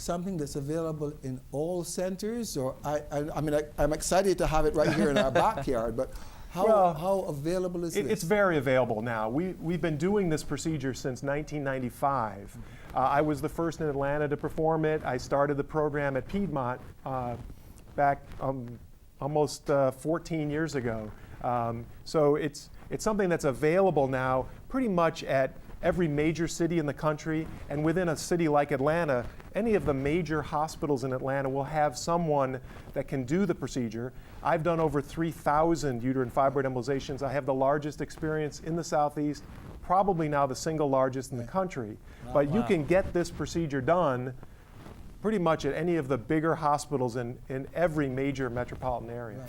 something that's available in all centers? Or I'm excited to have it right here in our backyard, but how available is this? It's very available now. We've been doing this procedure since 1995. I was the first in Atlanta to perform it. I started the program at Piedmont back almost 14 years ago. So it's something that's available now pretty much at every major city in the country, and within a city like Atlanta, any of the major hospitals in Atlanta will have someone that can do the procedure. I've done over 3,000 uterine fibroid embolizations. I have the largest experience in the Southeast, probably now the single largest in the country. But you can get this procedure done pretty much at any of the bigger hospitals in every major metropolitan area.